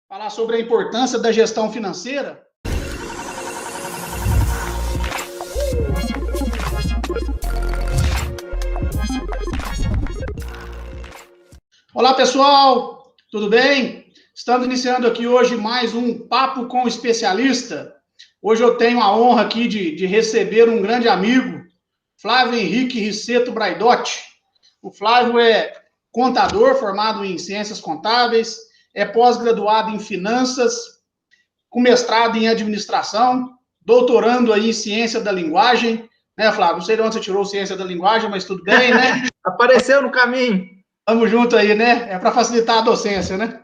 Falar sobre a importância da gestão financeira. Olá, pessoal, tudo bem? Estamos iniciando aqui hoje mais um Papo com o Especialista. Hoje eu tenho a honra aqui de receber um grande amigo, Flávio Henrique Risseto Braidotti. O Flávio é contador formado em Ciências Contábeis, é pós-graduado em Finanças, com mestrado em Administração, doutorando aí em Ciência da Linguagem, né, Flávio? Não sei de onde você tirou Ciência da Linguagem, mas tudo bem, né? Apareceu no caminho. Tamo junto aí, né? É para facilitar a docência, né?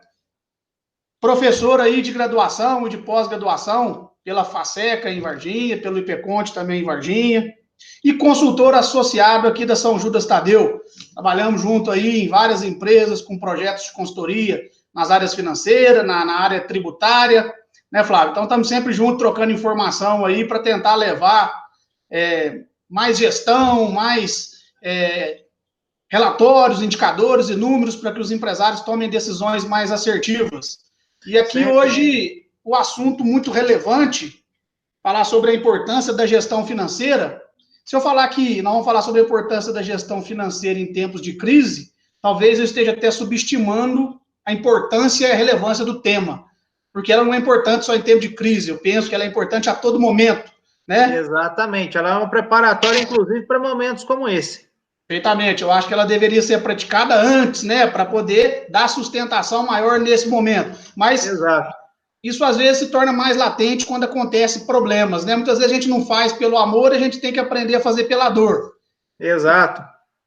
Professor aí de graduação e de pós-graduação pela FACECA em Varginha, pelo IPConte também em Varginha, e consultor associado aqui da São Judas Tadeu. Trabalhamos junto aí em várias empresas com projetos de consultoria nas áreas financeiras, na área tributária, né, Flávio? Então, estamos sempre juntos trocando informação aí para tentar levar mais gestão, mais relatórios, indicadores e números para que os empresários tomem decisões mais assertivas. E aqui sempre. Hoje, o assunto muito relevante, falar sobre a importância da gestão financeira. Se eu falar que nós vamos falar sobre a importância da gestão financeira em tempos de crise, talvez eu esteja até subestimando a importância e a relevância do tema, porque ela não é importante só em tempo de crise, eu penso que ela é importante a todo momento, né? Exatamente, ela é uma preparatória, inclusive, para momentos como esse. Perfeitamente, eu acho que ela deveria ser praticada antes, né, para poder dar sustentação maior nesse momento. Mas exato. Isso às vezes se torna mais latente quando acontecem problemas, né? Muitas vezes a gente não faz pelo amor, a gente tem que aprender a fazer pela dor. Exato.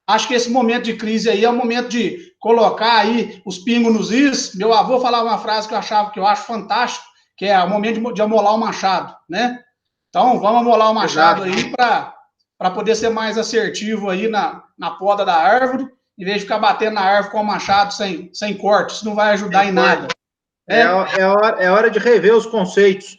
Acho que esse momento de crise aí é o momento de colocar aí os pingos nos is. Meu avô falava uma frase que eu acho fantástico, que é o momento de amolar o machado, né? Então, vamos amolar o machado aí para poder ser mais assertivo aí na poda da árvore, em vez de ficar batendo na árvore com o machado sem corte. Isso não vai ajudar em nada. É hora de rever os conceitos.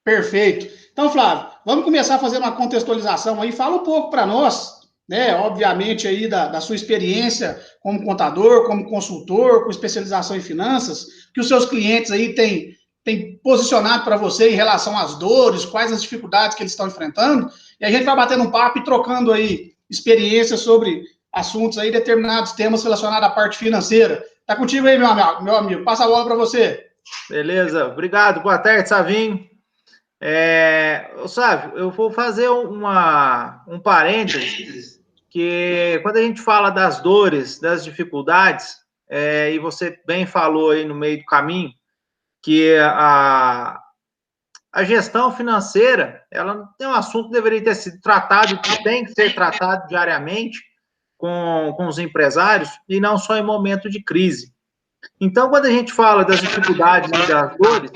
Perfeito. Então, Flávio, vamos começar a fazer uma contextualização aí. Fala um pouco para nós, né? Obviamente, aí da sua experiência como contador, como consultor, com especialização em finanças, que os seus clientes aí têm posicionado para você em relação às dores, quais as dificuldades que eles estão enfrentando. E a gente vai batendo um papo e trocando aí experiências sobre assuntos aí, determinados temas relacionados à parte financeira. Tá contigo aí, meu amigo. Passa a bola para você. Beleza, obrigado. Boa tarde, Savinho. Sávio, eu vou fazer um parênteses, que quando a gente fala das dores, das dificuldades, e você bem falou aí no meio do caminho, que a gestão financeira, ela tem um assunto que deveria ter sido tratado, que tem que ser tratado diariamente com os empresários, e não só em momento de crise. Então, quando a gente fala das dificuldades e das dores,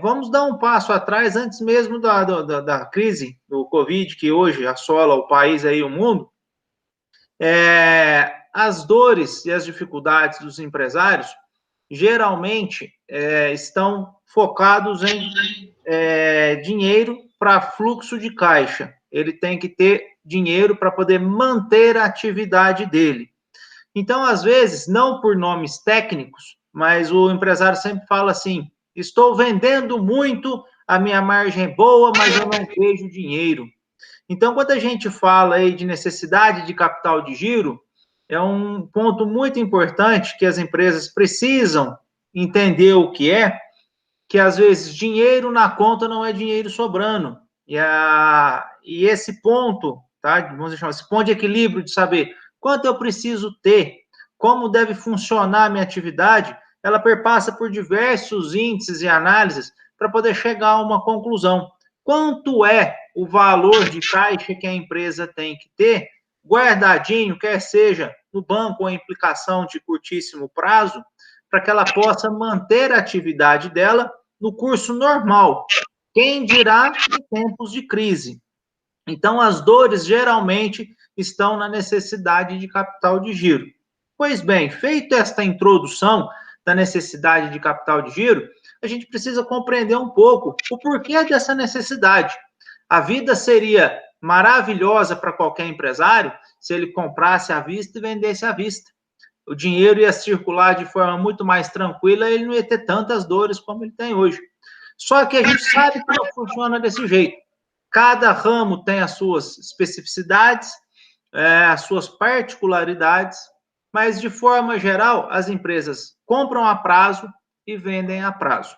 vamos dar um passo atrás, antes mesmo da crise do Covid, que hoje assola o país e o mundo. As dores e as dificuldades dos empresários, geralmente, estão focados em dinheiro para fluxo de caixa. Ele tem que ter dinheiro para poder manter a atividade dele. Então, às vezes, não por nomes técnicos, mas o empresário sempre fala assim: estou vendendo muito, a minha margem é boa, mas eu não vejo dinheiro. Então, quando a gente fala aí de necessidade de capital de giro, é um ponto muito importante que as empresas precisam entender o que às vezes dinheiro na conta não é dinheiro sobrando. E esse ponto, tá? Vamos chamar esse ponto de equilíbrio de saber quanto eu preciso ter, como deve funcionar a minha atividade, ela perpassa por diversos índices e análises para poder chegar a uma conclusão. Quanto é o valor de caixa que a empresa tem que ter, guardadinho, quer seja no banco ou em aplicação de curtíssimo prazo, para que ela possa manter a atividade dela no curso normal. Quem dirá em tempos de crise? Então, as dores geralmente estão na necessidade de capital de giro. Pois bem, feita esta introdução da necessidade de capital de giro, a gente precisa compreender um pouco o porquê dessa necessidade. A vida seria maravilhosa para qualquer empresário se ele comprasse à vista e vendesse à vista. o dinheiro ia circular de forma muito mais tranquila, ele não ia ter tantas dores como ele tem hoje. Só que a gente sabe que não funciona desse jeito. Cada ramo tem as suas especificidades, as suas particularidades, mas, de forma geral, as empresas compram a prazo e vendem a prazo.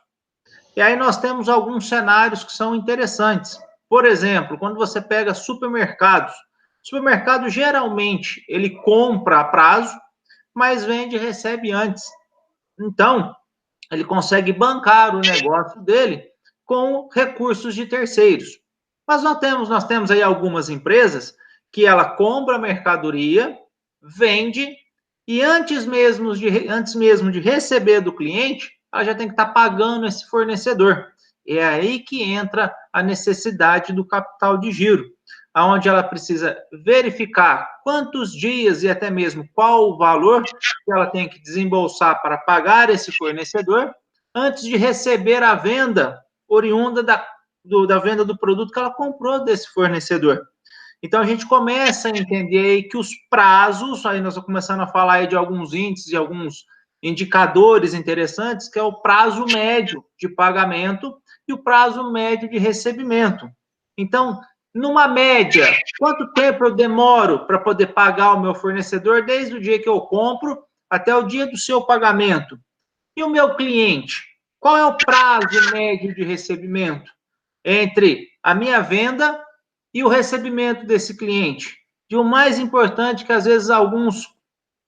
E aí nós temos alguns cenários que são interessantes. Por exemplo, quando você pega supermercados, o supermercado geralmente ele compra a prazo, mas vende e recebe antes. Então, ele consegue bancar o negócio dele com recursos de terceiros. Mas nós temos aí algumas empresas que ela compra a mercadoria, vende, e antes mesmo de receber do cliente, ela já tem que estar pagando esse fornecedor. É aí que entra a necessidade do capital de giro, onde ela precisa verificar quantos dias e até mesmo qual o valor que ela tem que desembolsar para pagar esse fornecedor antes de receber a venda oriunda da venda do produto que ela comprou desse fornecedor. Então, a gente começa a entender aí que os prazos, aí nós estamos começando a falar aí de alguns índices e alguns indicadores interessantes, que é o prazo médio de pagamento e o prazo médio de recebimento. Então, numa média, quanto tempo eu demoro para poder pagar o meu fornecedor desde o dia que eu compro até o dia do seu pagamento? E o meu cliente? Qual é o prazo médio de recebimento entre a minha venda e o recebimento desse cliente? E o mais importante, que às vezes alguns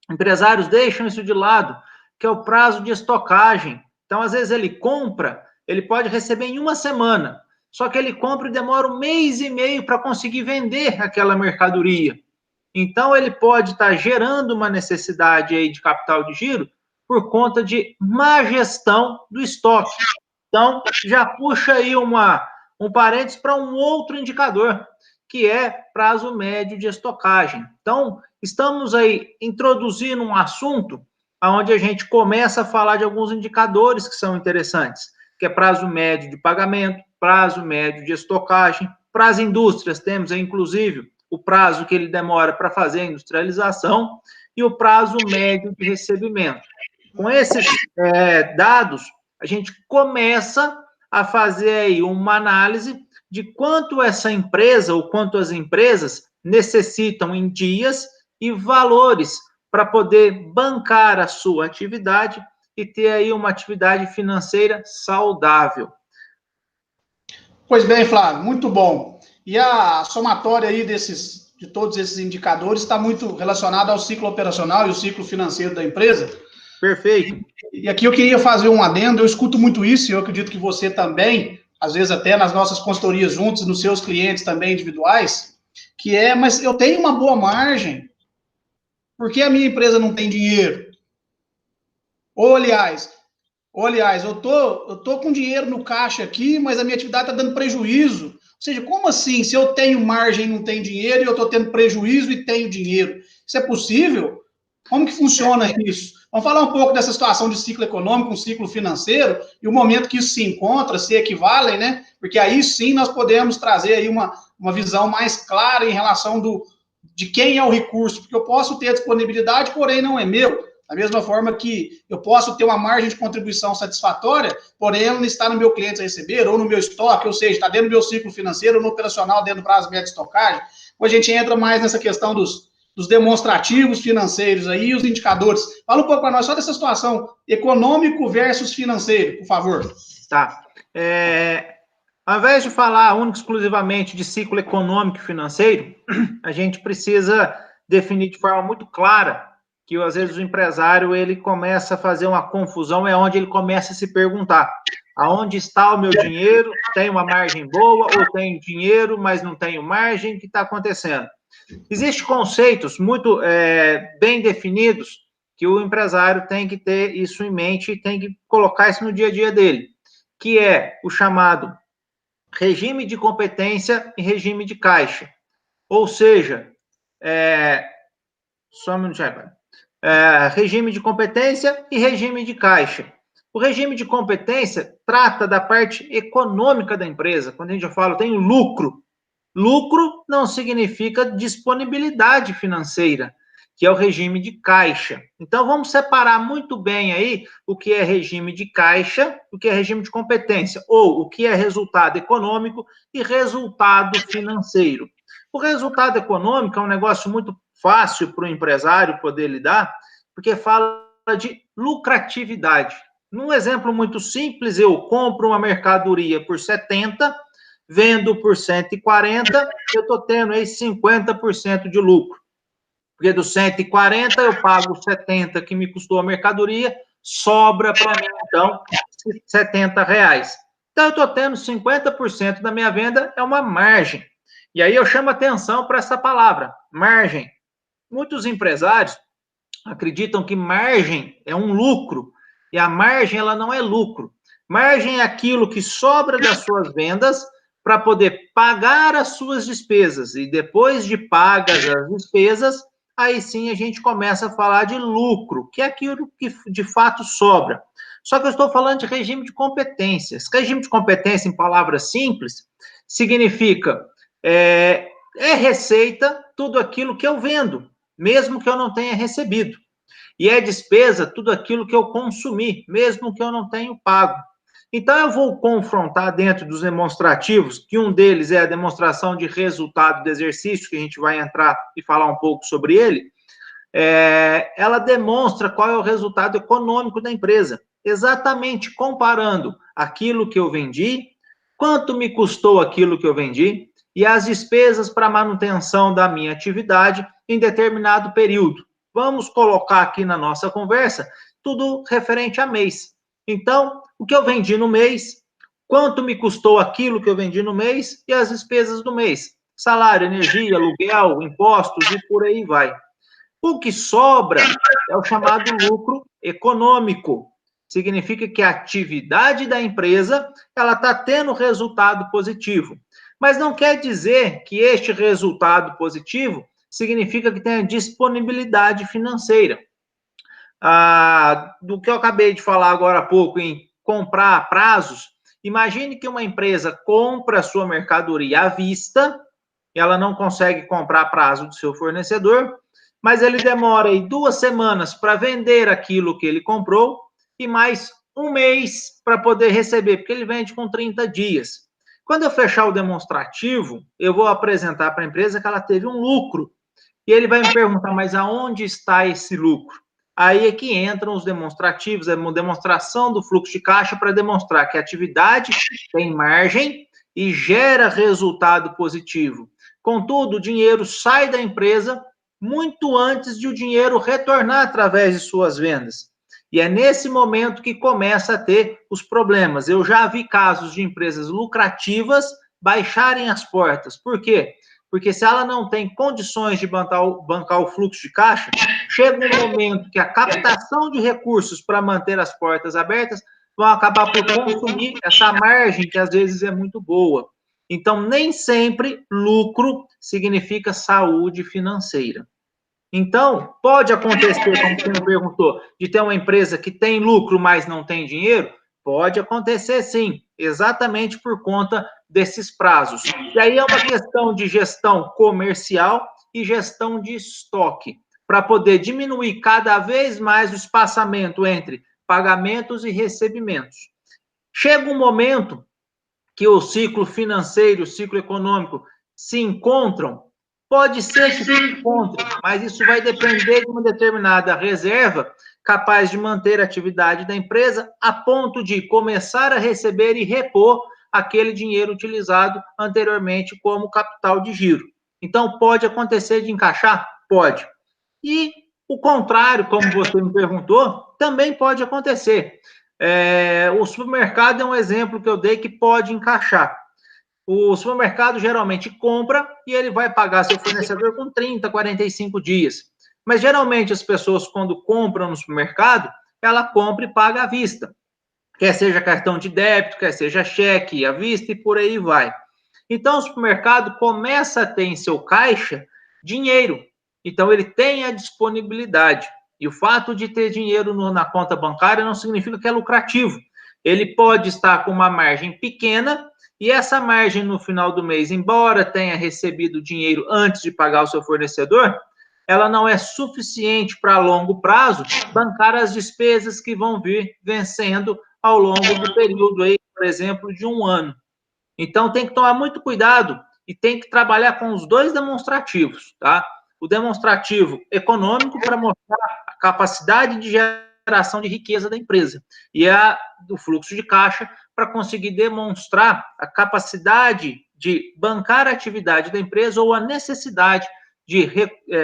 empresários deixam isso de lado, que é o prazo de estocagem. Então, às vezes ele compra, ele pode receber em uma semana, só que ele compra e demora 1 mês e meio para conseguir vender aquela mercadoria. Então, ele pode estar gerando uma necessidade aí de capital de giro por conta de má gestão do estoque. Então, já puxa aí um parênteses para um outro indicador, que é prazo médio de estocagem. Então, estamos aí introduzindo um assunto onde a gente começa a falar de alguns indicadores que são interessantes, que é prazo médio de pagamento, prazo médio de estocagem. Para as indústrias, temos aí, inclusive, o prazo que ele demora para fazer a industrialização e o prazo médio de recebimento. Com esses dados, a gente começa a fazer aí uma análise de quanto essa empresa ou quanto as empresas necessitam em dias e valores para poder bancar a sua atividade e ter aí uma atividade financeira saudável. Pois bem, Flávio, muito bom. E a somatória aí de todos esses indicadores está muito relacionada ao ciclo operacional e o ciclo financeiro da empresa. Perfeito. E aqui eu queria fazer um adendo, eu escuto muito isso, e eu acredito que você também, às vezes até nas nossas consultorias juntos, nos seus clientes também individuais, que é, mas eu tenho uma boa margem, por que a minha empresa não tem dinheiro? Ou, aliás, eu tô com dinheiro no caixa aqui, mas a minha atividade está dando prejuízo. Ou seja, como assim? Se eu tenho margem e não tenho dinheiro, e eu estou tendo prejuízo e tenho dinheiro. Isso é possível? Como que funciona isso? Vamos falar um pouco dessa situação de ciclo econômico, um ciclo financeiro, e o momento que isso se encontra, se equivalem, né? Porque aí sim nós podemos trazer aí uma visão mais clara em relação de quem é o recurso, porque eu posso ter a disponibilidade, porém não é meu. Da mesma forma que eu posso ter uma margem de contribuição satisfatória, porém ela não está no meu cliente a receber, ou no meu estoque, ou seja, está dentro do meu ciclo financeiro, ou no operacional, dentro do prazo médio de estocagem. Hoje a gente entra mais nessa questão dos demonstrativos financeiros aí e os indicadores. Fala um pouco para nós só dessa situação econômico versus financeiro, por favor. Tá. Ao invés de falar único exclusivamente de ciclo econômico e financeiro, a gente precisa definir de forma muito clara que, às vezes, o empresário ele começa a fazer uma confusão, é onde ele começa a se perguntar: aonde está o meu dinheiro? Tenho uma margem boa ou tenho dinheiro, mas não tenho margem? O que está acontecendo? Existem conceitos muito bem definidos que o empresário tem que ter isso em mente e tem que colocar isso no dia a dia dele, que é o chamado regime de competência e regime de caixa. Ou seja, só um minutinho, regime de competência e regime de caixa. O regime de competência trata da parte econômica da empresa. Quando a gente fala, tem lucro. Lucro não significa disponibilidade financeira. que é o regime de caixa. Então, vamos separar muito bem aí o que é regime de caixa, o que é regime de competência, ou o que é resultado econômico e resultado financeiro. O resultado econômico é um negócio muito fácil para o empresário poder lidar, porque fala de lucratividade. Num exemplo muito simples, eu compro uma mercadoria por 70, vendo por 140, eu estou tendo aí 50% de lucro. Porque dos 140 eu pago 70 que me custou a mercadoria, sobra para mim, então, R$70. Então, eu estou tendo 50% da minha venda, é uma margem. E aí eu chamo atenção para essa palavra, margem. Muitos empresários acreditam que margem é um lucro, e a margem ela não é lucro. Margem é aquilo que sobra das suas vendas para poder pagar as suas despesas, e depois de pagas as despesas, aí sim a gente começa a falar de lucro, que é aquilo que de fato sobra. Só que eu estou falando de regime de competências. Regime de competência, em palavras simples, significa é receita tudo aquilo que eu vendo, mesmo que eu não tenha recebido. E é despesa tudo aquilo que eu consumi, mesmo que eu não tenha pago. Então, eu vou confrontar dentro dos demonstrativos, que um deles é a demonstração de resultado do exercício, que a gente vai entrar e falar um pouco sobre ele. Ela demonstra qual é o resultado econômico da empresa, exatamente comparando aquilo que eu vendi, quanto me custou aquilo que eu vendi, e as despesas para manutenção da minha atividade em determinado período. Vamos colocar aqui na nossa conversa tudo referente a mês. Então, o que eu vendi no mês, quanto me custou aquilo que eu vendi no mês e as despesas do mês. Salário, energia, aluguel, impostos e por aí vai. O que sobra é o chamado lucro econômico. Significa que a atividade da empresa ela está tendo resultado positivo. Mas não quer dizer que este resultado positivo significa que tenha disponibilidade financeira. Do que eu acabei de falar agora há pouco em comprar prazos, imagine que uma empresa compra a sua mercadoria à vista, ela não consegue comprar prazo do seu fornecedor, mas ele demora aí 2 semanas para vender aquilo que ele comprou e mais 1 mês para poder receber, porque ele vende com 30 dias. Quando eu fechar o demonstrativo, eu vou apresentar para a empresa que ela teve um lucro. E ele vai me perguntar, mas aonde está esse lucro? Aí é que entram os demonstrativos, a demonstração do fluxo de caixa para demonstrar que a atividade tem margem e gera resultado positivo. Contudo, o dinheiro sai da empresa muito antes de o dinheiro retornar através de suas vendas. E é nesse momento que começa a ter os problemas. Eu já vi casos de empresas lucrativas baixarem as portas. Por quê? Porque se ela não tem condições de bancar o fluxo de caixa, chega um momento que a captação de recursos para manter as portas abertas vão acabar por consumir essa margem que às vezes é muito boa. Então, nem sempre lucro significa saúde financeira. Então, pode acontecer, como você me perguntou, de ter uma empresa que tem lucro, mas não tem dinheiro? Pode acontecer, sim, exatamente por conta desses prazos. E aí é uma questão de gestão comercial e gestão de estoque, para poder diminuir cada vez mais o espaçamento entre pagamentos e recebimentos. Chega um momento que o ciclo financeiro, o ciclo econômico se encontram. Pode ser que se encontre, mas isso vai depender de uma determinada reserva capaz de manter a atividade da empresa a ponto de começar a receber e repor aquele dinheiro utilizado anteriormente como capital de giro. Então, pode acontecer de encaixar? Pode. E o contrário, como você me perguntou, também pode acontecer. O supermercado é um exemplo que eu dei que pode encaixar. O supermercado geralmente compra e ele vai pagar seu fornecedor com 30, 45 dias. Mas geralmente as pessoas, quando compram no supermercado, ela compra e paga à vista. Quer seja cartão de débito, quer seja cheque à vista e por aí vai. Então o supermercado começa a ter em seu caixa dinheiro. Então ele tem a disponibilidade. E o fato de ter dinheiro na conta bancária não significa que é lucrativo. Ele pode estar com uma margem pequena e essa margem no final do mês, embora tenha recebido dinheiro antes de pagar o seu fornecedor, ela não é suficiente para longo prazo bancar as despesas que vão vir vencendo ao longo do período aí, por exemplo, de um ano. Então, tem que tomar muito cuidado e tem que trabalhar com os dois demonstrativos, tá? O demonstrativo econômico para mostrar a capacidade de geração de riqueza da empresa e do fluxo de caixa para conseguir demonstrar a capacidade de bancar a atividade da empresa ou a necessidade de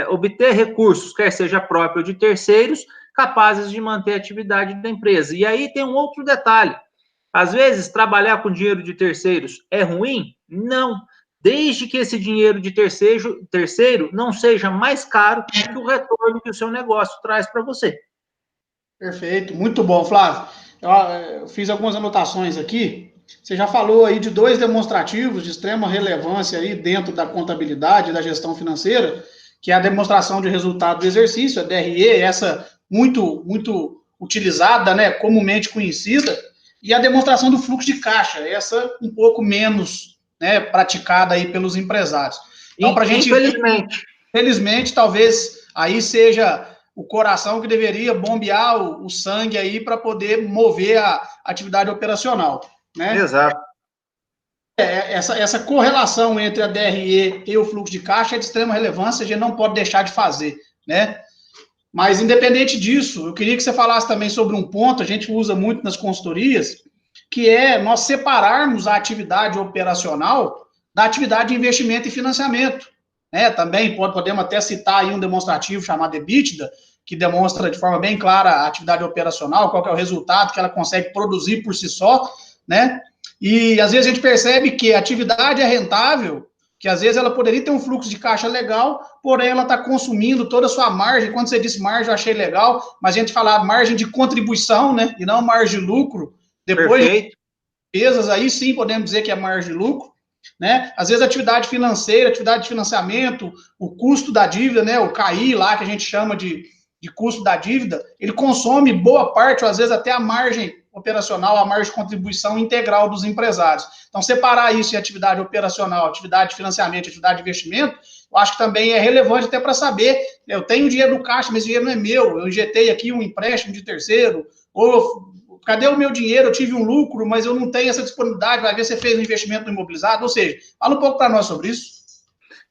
obter recursos, quer seja próprio ou de terceiros, capazes de manter a atividade da empresa. E aí tem um outro detalhe. Às vezes, trabalhar com dinheiro de terceiros é ruim? Não. Desde que esse dinheiro de terceiro não seja mais caro que o retorno que o seu negócio traz para você. Perfeito, muito bom, Flávio. Eu fiz algumas anotações aqui. Você já falou aí de dois demonstrativos de extrema relevância aí dentro da contabilidade e da gestão financeira, que é a demonstração de resultado do exercício, a DRE, essa muito utilizada, né, comumente conhecida, e a demonstração do fluxo de caixa, essa um pouco menos, né, praticada aí pelos empresários. Então, para a gente, felizmente, talvez aí seja o coração que deveria bombear o sangue aí para poder mover a atividade operacional, né? Exato. Essa correlação entre a DRE e o fluxo de caixa é de extrema relevância, a gente não pode deixar de fazer, né? Mas, independente disso, eu queria que você falasse também sobre um ponto, a gente usa muito nas consultorias, que é nós separarmos a atividade operacional da atividade de investimento e financiamento. Né? Também podemos até citar aí um demonstrativo chamado EBITDA, que demonstra de forma bem clara a atividade operacional, qual que é o resultado que ela consegue produzir por si só, né? E às vezes a gente percebe que a atividade é rentável, que às vezes ela poderia ter um fluxo de caixa legal, porém ela está consumindo toda a sua margem. Quando você disse margem, eu achei legal, mas a gente fala margem de contribuição, né? E não margem de lucro. Depois de despesas, aí sim podemos dizer que é margem de lucro. Né? Às vezes a atividade financeira, atividade de financiamento, o custo da dívida, né? O CAI lá, que a gente chama de custo da dívida, ele consome boa parte, ou às vezes até a margem operacional, a margem de contribuição integral dos empresários. Então, separar isso em atividade operacional, atividade de financiamento, atividade de investimento, eu acho que também é relevante até para saber, eu tenho dinheiro no caixa, mas esse dinheiro não é meu, eu injetei aqui um empréstimo de terceiro, ou cadê o meu dinheiro? Eu tive um lucro, mas eu não tenho essa disponibilidade, vai ver se você fez um investimento no imobilizado, ou seja, fala um pouco para nós sobre isso.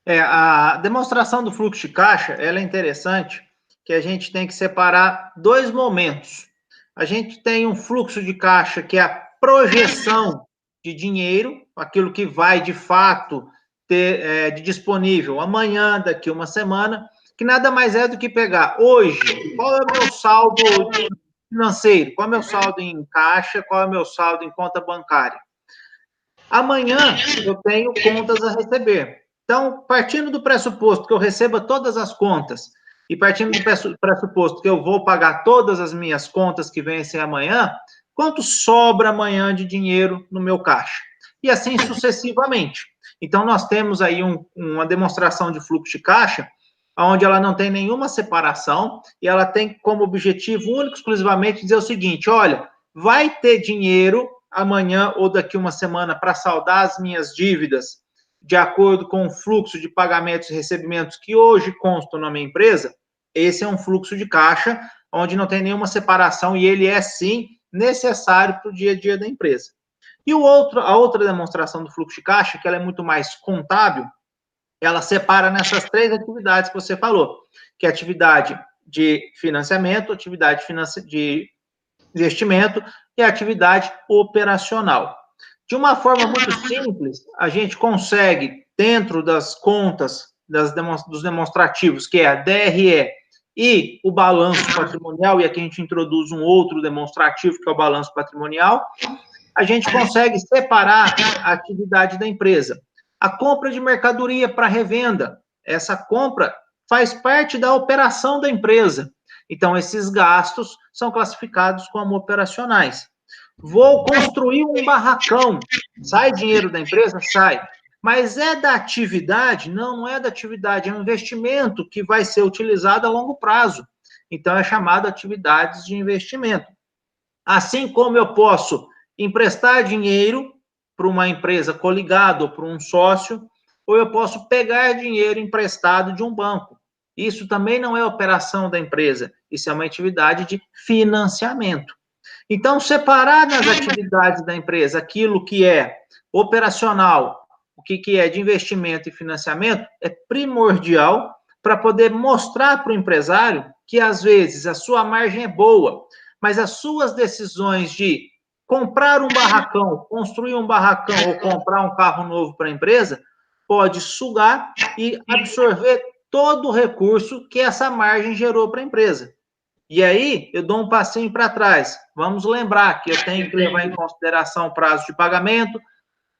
A demonstração do fluxo de caixa, ela é interessante, que a gente tem que separar dois momentos. A gente tem um fluxo de caixa que é a projeção de dinheiro, aquilo que vai, de fato, ter de disponível amanhã, daqui uma semana, que nada mais é do que pegar hoje, qual é o meu saldo financeiro, qual é o meu saldo em caixa, qual é o meu saldo em conta bancária. Amanhã eu tenho contas a receber. Então, partindo do pressuposto que eu receba todas as contas e partindo do pressuposto que eu vou pagar todas as minhas contas que vencem amanhã, quanto sobra amanhã de dinheiro no meu caixa? E assim sucessivamente. Então, nós temos aí uma demonstração de fluxo de caixa, onde ela não tem nenhuma separação e ela tem como objetivo único, exclusivamente, dizer o seguinte, olha, vai ter dinheiro amanhã ou daqui uma semana para saldar as minhas dívidas de acordo com o fluxo de pagamentos e recebimentos que hoje constam na minha empresa, esse é um fluxo de caixa onde não tem nenhuma separação e ele é, sim, necessário para o dia a dia da empresa. E a outra demonstração do fluxo de caixa, que ela é muito mais contábil, ela separa nessas três atividades que você falou, que é a atividade de financiamento, atividade de investimento e a atividade operacional. De uma forma muito simples, a gente consegue, dentro das contas dos demonstrativos, que é a DRE e o balanço patrimonial, e aqui a gente introduz um outro demonstrativo, que é o balanço patrimonial, a gente consegue separar a atividade da empresa. A compra de mercadoria para revenda, essa compra faz parte da operação da empresa. Então, esses gastos são classificados como operacionais. Vou construir um barracão. Sai dinheiro da empresa? Sai. Mas é da atividade? Não, não é da atividade. É um investimento que vai ser utilizado a longo prazo. Então, é chamado atividades de investimento. Assim como eu posso emprestar dinheiro para uma empresa coligada ou para um sócio, ou eu posso pegar dinheiro emprestado de um banco. Isso também não é operação da empresa, isso é uma atividade de financiamento. Então, separar nas atividades da empresa aquilo que é operacional, o que é de investimento e financiamento, é primordial para poder mostrar para o empresário que, às vezes, a sua margem é boa, mas as suas decisões de comprar um barracão, construir um barracão ou comprar um carro novo para a empresa, pode sugar e absorver todo o recurso que essa margem gerou para a empresa. E aí, eu dou um passinho para trás. Vamos lembrar que eu tenho que levar em consideração prazo de pagamento,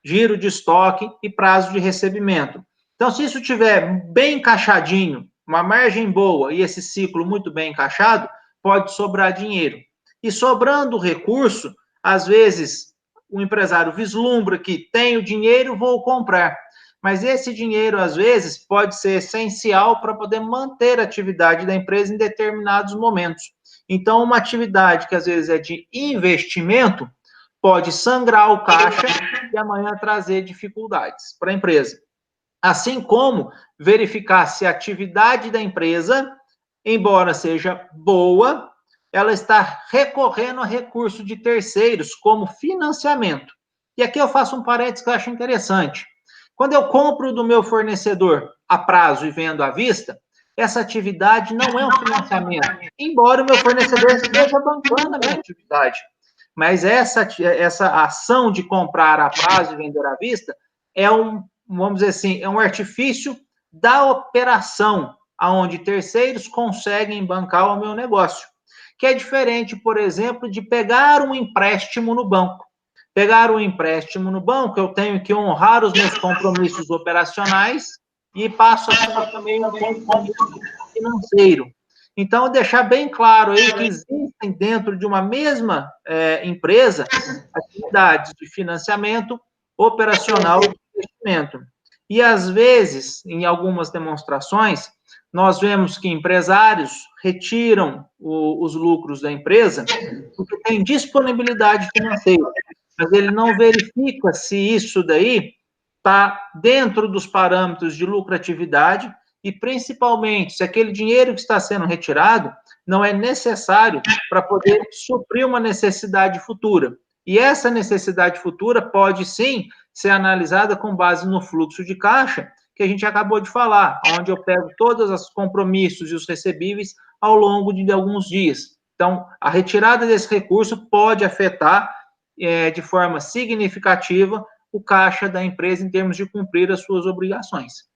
giro de estoque e prazo de recebimento. Então, se isso estiver bem encaixadinho, uma margem boa e esse ciclo muito bem encaixado, pode sobrar dinheiro. E sobrando recurso, às vezes o empresário vislumbra que tenho dinheiro, vou comprar. Mas esse dinheiro, às vezes, pode ser essencial para poder manter a atividade da empresa em determinados momentos. Então, uma atividade que às vezes é de investimento pode sangrar o caixa e amanhã trazer dificuldades para a empresa. Assim como verificar se a atividade da empresa, embora seja boa, ela está recorrendo a recurso de terceiros como financiamento. E aqui eu faço um parênteses que eu acho interessante. Quando eu compro do meu fornecedor a prazo e vendo à vista, essa atividade não é um financiamento, embora o meu fornecedor esteja bancando a minha atividade. Mas essa ação de comprar a prazo e vender à vista é vamos dizer assim, é um artifício da operação, onde terceiros conseguem bancar o meu negócio. Que é diferente, por exemplo, de pegar um empréstimo no banco. Pegar um empréstimo no banco, eu tenho que honrar os meus compromissos operacionais e passo a ter também um compromisso financeiro. Então, deixar bem claro aí que existem dentro de uma mesma empresa atividades de financiamento, operacional e investimento. E, às vezes, em algumas demonstrações, nós vemos que empresários retiram os lucros da empresa porque tem disponibilidade financeira, mas ele não verifica se isso daí está dentro dos parâmetros de lucratividade e, principalmente, se aquele dinheiro que está sendo retirado não é necessário para poder suprir uma necessidade futura. E essa necessidade futura pode, sim, ser analisada com base no fluxo de caixa, que a gente acabou de falar, onde eu pego todos os compromissos e os recebíveis ao longo de alguns dias. Então, a retirada desse recurso pode afetar de forma significativa o caixa da empresa em termos de cumprir as suas obrigações.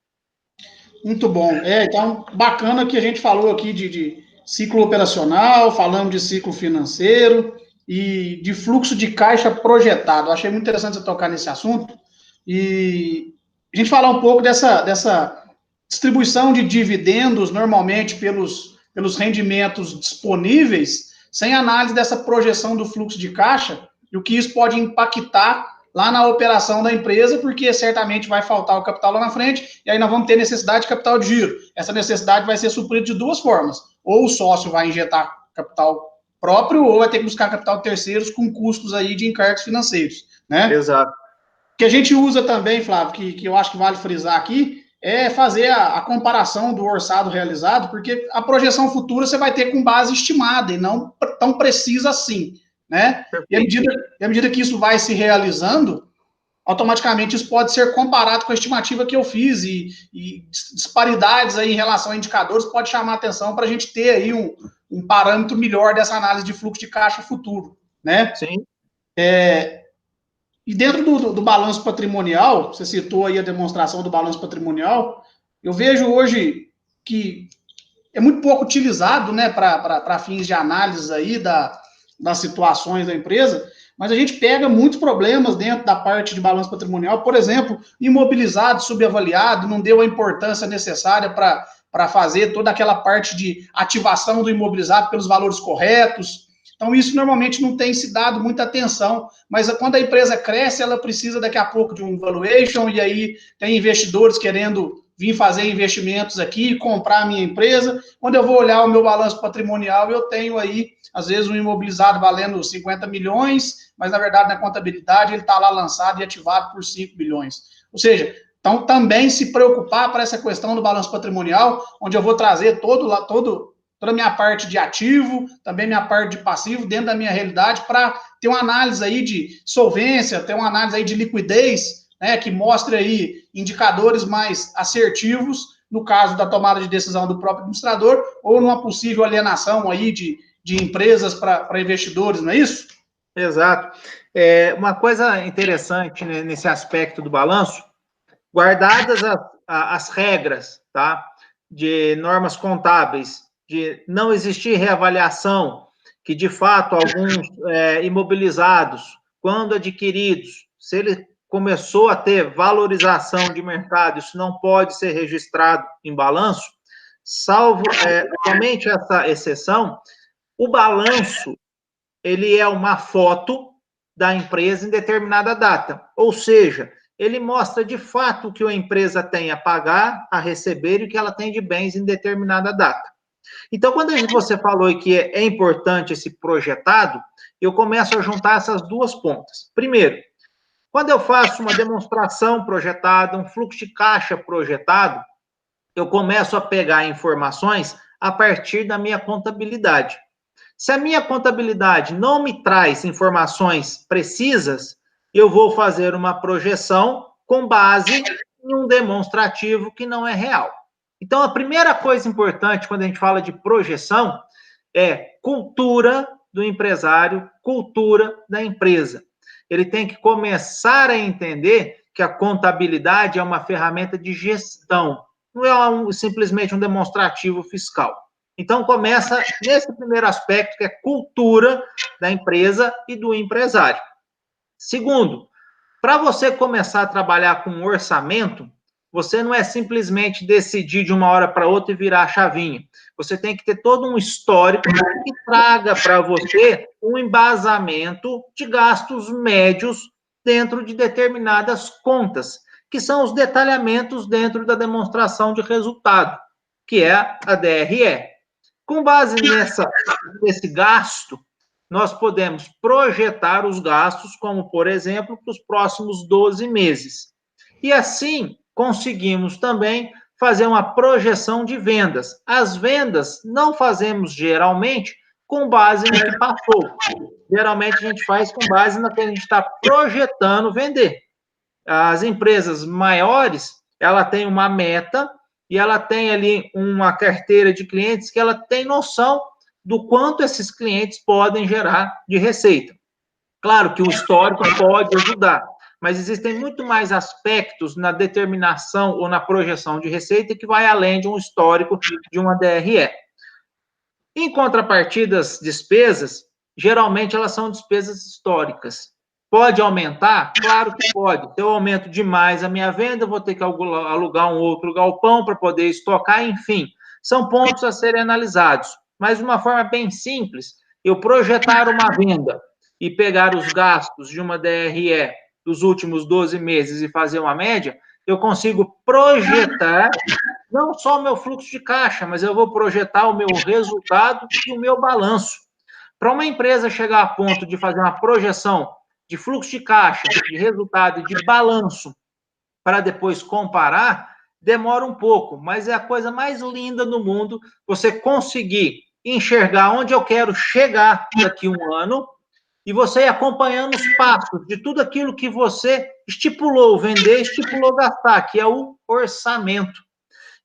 Muito bom. Então, bacana que a gente falou aqui de ciclo operacional, falamos de ciclo financeiro e de fluxo de caixa projetado. Eu achei muito interessante você tocar nesse assunto e a gente falar um pouco dessa distribuição de dividendos, normalmente pelos rendimentos disponíveis, sem análise dessa projeção do fluxo de caixa e o que isso pode impactar lá na operação da empresa, porque certamente vai faltar o capital lá na frente, e aí nós vamos ter necessidade de capital de giro. Essa necessidade vai ser suprida de duas formas. Ou o sócio vai injetar capital próprio, ou vai ter que buscar capital de terceiros com custos aí de encargos financeiros, né? Exato. O que a gente usa também, Flávio, que eu acho que vale frisar aqui, é fazer a comparação do orçado realizado, porque a projeção futura você vai ter com base estimada e não tão precisa assim, né? E à medida que isso vai se realizando, automaticamente isso pode ser comparado com a estimativa que eu fiz e disparidades aí em relação a indicadores pode chamar a atenção para a gente ter aí um parâmetro melhor dessa análise de fluxo de caixa futuro, né? Sim. E dentro do balanço patrimonial, você citou aí a demonstração do balanço patrimonial, eu vejo hoje que é muito pouco utilizado, né, para fins de análise aí das situações da empresa, mas a gente pega muitos problemas dentro da parte de balanço patrimonial, por exemplo, imobilizado, subavaliado, não deu a importância necessária para fazer toda aquela parte de ativação do imobilizado pelos valores corretos. Então, isso normalmente não tem se dado muita atenção, mas quando a empresa cresce, ela precisa daqui a pouco de um valuation, e aí tem investidores querendo vir fazer investimentos aqui, comprar a minha empresa. Quando eu vou olhar o meu balanço patrimonial, eu tenho aí, às vezes, um imobilizado valendo 50 milhões, mas, na verdade, na contabilidade, ele está lá lançado e ativado por 5 bilhões. Ou seja, Então, também se preocupar para essa questão do balanço patrimonial, onde eu vou trazer toda a minha parte de ativo, também minha parte de passivo, dentro da minha realidade, para ter uma análise aí de solvência, ter uma análise aí de liquidez, né, que mostre aí indicadores mais assertivos, no caso da tomada de decisão do próprio administrador, ou numa possível alienação aí de empresas para investidores, não é isso? Exato. Uma coisa interessante, né, nesse aspecto do balanço, guardadas as regras, tá, de normas contábeis, de não existir reavaliação, que de fato alguns imobilizados, quando adquiridos, se ele começou a ter valorização de mercado, isso não pode ser registrado em balanço, salvo somente essa exceção, o balanço ele é uma foto da empresa em determinada data, ou seja, ele mostra de fato o que a empresa tem a pagar, a receber e o que ela tem de bens em determinada data. Então, quando você falou que é importante esse projetado, eu começo a juntar essas duas pontas. Primeiro, quando eu faço uma demonstração projetada, um fluxo de caixa projetado, eu começo a pegar informações a partir da minha contabilidade. Se a minha contabilidade não me traz informações precisas, eu vou fazer uma projeção com base em um demonstrativo que não é real. Então, a primeira coisa importante quando a gente fala de projeção é cultura do empresário, cultura da empresa. Ele tem que começar a entender que a contabilidade é uma ferramenta de gestão, não é simplesmente um demonstrativo fiscal. Então, começa nesse primeiro aspecto, que é cultura da empresa e do empresário. Segundo, para você começar a trabalhar com um orçamento, você não é simplesmente decidir de uma hora para outra e virar a chavinha. Você tem que ter todo um histórico que traga para você um embasamento de gastos médios dentro de determinadas contas, que são os detalhamentos dentro da demonstração de resultado, que é a DRE. Com base nesse gasto, nós podemos projetar os gastos, como, por exemplo, para os próximos 12 meses. E assim, conseguimos também fazer uma projeção de vendas. As vendas não fazemos geralmente com base no que passou. Geralmente a gente faz com base no que a gente está projetando vender. As empresas maiores, ela tem uma meta e ela tem ali uma carteira de clientes que ela tem noção do quanto esses clientes podem gerar de receita. Claro que o histórico pode ajudar, mas existem muito mais aspectos na determinação ou na projeção de receita que vai além de um histórico de uma DRE. Em contrapartida, as despesas, geralmente elas são despesas históricas. Pode aumentar? Claro que pode. Se eu aumento demais a minha venda, eu vou ter que alugar um outro galpão para poder estocar, enfim. São pontos a serem analisados. Mas de uma forma bem simples, eu projetar uma venda e pegar os gastos de uma DRE dos últimos 12 meses e fazer uma média, eu consigo projetar não só o meu fluxo de caixa, mas eu vou projetar o meu resultado e o meu balanço. Para uma empresa chegar a ponto de fazer uma projeção de fluxo de caixa, de resultado e de balanço, para depois comparar, demora um pouco, mas é a coisa mais linda do mundo você conseguir enxergar onde eu quero chegar daqui a um ano e você ir acompanhando os passos de tudo aquilo que você estipulou vender, estipulou gastar, que é o orçamento.